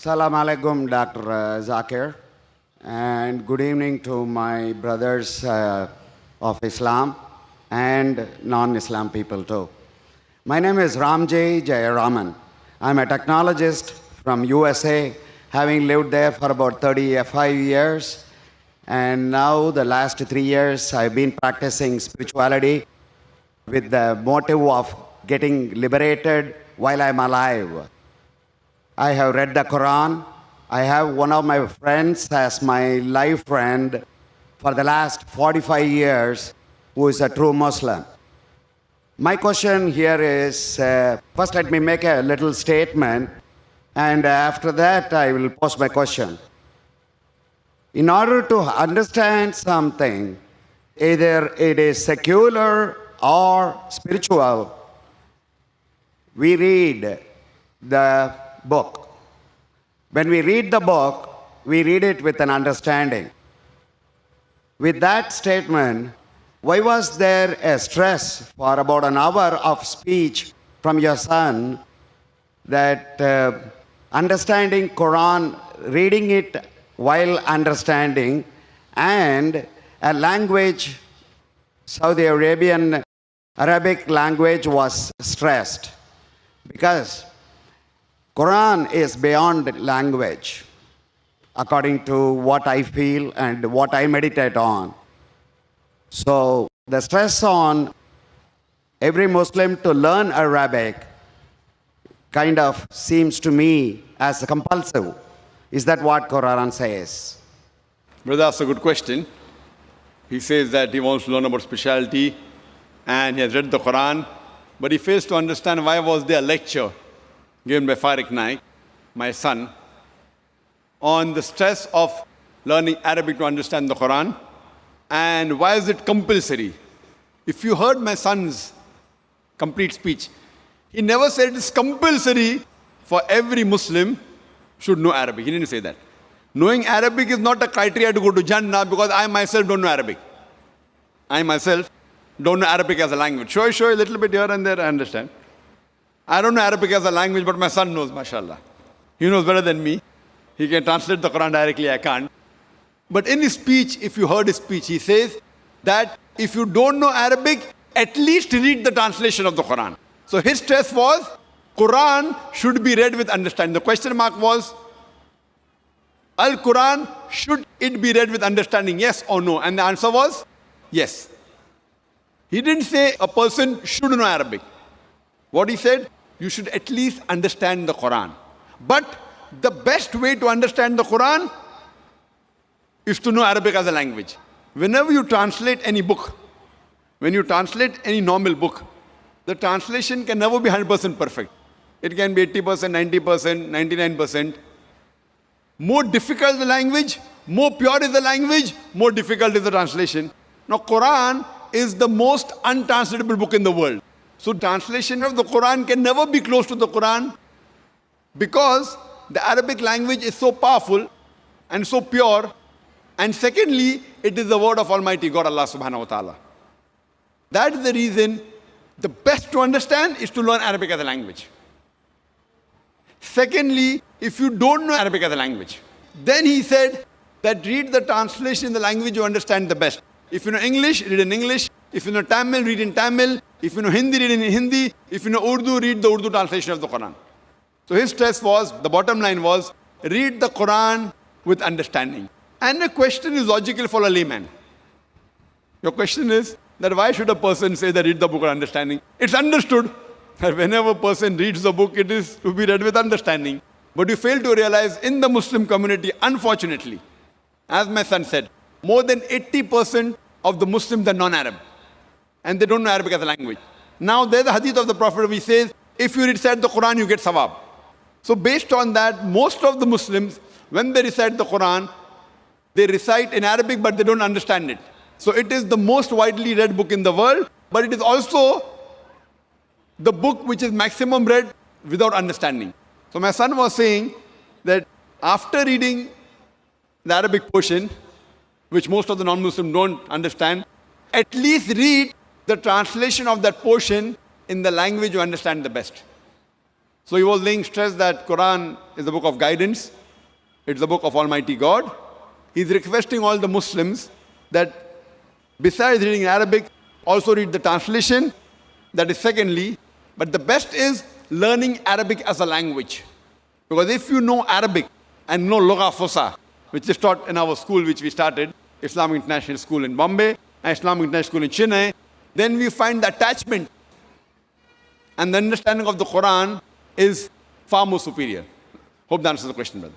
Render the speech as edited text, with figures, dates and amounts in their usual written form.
Salam alaikum, Dr. Zakir, and good evening to my brothers of Islam and non-Islam people too. My name is Ramjay Jayaraman. I'm a technologist from USA, having lived there for about 35 years. And now the last 3 years, I've been practicing spirituality with the motive of getting liberated while I'm alive. I have read the Quran. I have one of my friends as my life friend for the last 45 years who is a true Muslim. My question here is, first let me make a little statement, and after that I will pose my question. In order to understand something, either it is secular or spiritual, we read the book. When we read the book, we read it with an understanding. With that statement, why was there a stress for about an hour of speech from your son that understanding Quran, reading it while understanding, and a language, Saudi Arabic language was stressed? Because Quran is beyond language, according to what I feel and what I meditate on. So the stress on every Muslim to learn Arabic kind of seems to me as compulsive. Is that what Quran says? Brother, that's a good question. He says that he wants to learn about spirituality and he has read the Quran, but he fails to understand why was there a lecture given by Farik Naik, my son, on the stress of learning Arabic to understand the Quran, and why is it compulsory? If you heard my son's complete speech, he never said it's compulsory for every Muslim should know Arabic. He didn't say that. Knowing Arabic is not a criteria to go to Jannah, because I myself don't know Arabic. I myself don't know Arabic as a language. Sure, a little bit here and there, I understand. I don't know Arabic as a language, but my son knows, mashallah. He knows better than me. He can translate the Quran directly, I can't. But in his speech, if you heard his speech, he says that if you don't know Arabic, at least read the translation of the Quran. So his stress was, Quran should be read with understanding. The question mark was, Al-Quran, should it be read with understanding, yes or no? And the answer was, yes. He didn't say a person should know Arabic. What he said, you should at least understand the Quran. But the best way to understand the Quran is to know Arabic as a language. Whenever you translate any book, when you translate any normal book, the translation can never be 100% perfect. It can be 80%, 90%, 99%. More difficult the language, more pure is the language, more difficult is the translation. Now, Quran is the most untranslatable book in the world. So translation of the Quran can never be close to the Quran, because the Arabic language is so powerful and so pure. And secondly, it is the word of Almighty God, Allah subhanahu wa ta'ala. That is the reason the best to understand is to learn Arabic as a language. Secondly, if you don't know Arabic as a language, then he said that read the translation in the language you understand the best. If you know English, read in English. If you know Tamil, read in Tamil. If you know Hindi, read in Hindi. If you know Urdu, read the Urdu translation of the Quran. So his stress was, the bottom line was, read the Quran with understanding. And the question is logical for a layman. Your question is that why should a person say that read the book with understanding? It's understood that whenever a person reads the book, it is to be read with understanding. But you fail to realize in the Muslim community, unfortunately, as my son said, more than 80% of the Muslims are non-Arab. And they don't know Arabic as a language. Now there's a hadith of the Prophet which says, if you recite the Quran, you get sawab. So based on that, most of the Muslims, when they recite the Quran, they recite in Arabic, but they don't understand it. So it is the most widely read book in the world, but it is also the book which is maximum read without understanding. So my son was saying that after reading the Arabic portion, which most of the non-Muslims don't understand, at least read the translation of that portion in the language you understand the best. So he was laying stress that Quran is the book of guidance. It's the book of Almighty God. He's requesting all the Muslims that besides reading Arabic, also read the translation. That is secondly. But the best is learning Arabic as a language. Because if you know Arabic and know Lugha Fusa, which is taught in our school which we started, Islamic International School in Bombay and Islamic International School in Chennai, then we find the attachment and the understanding of the Quran is far more superior. Hope that answers the question, brother.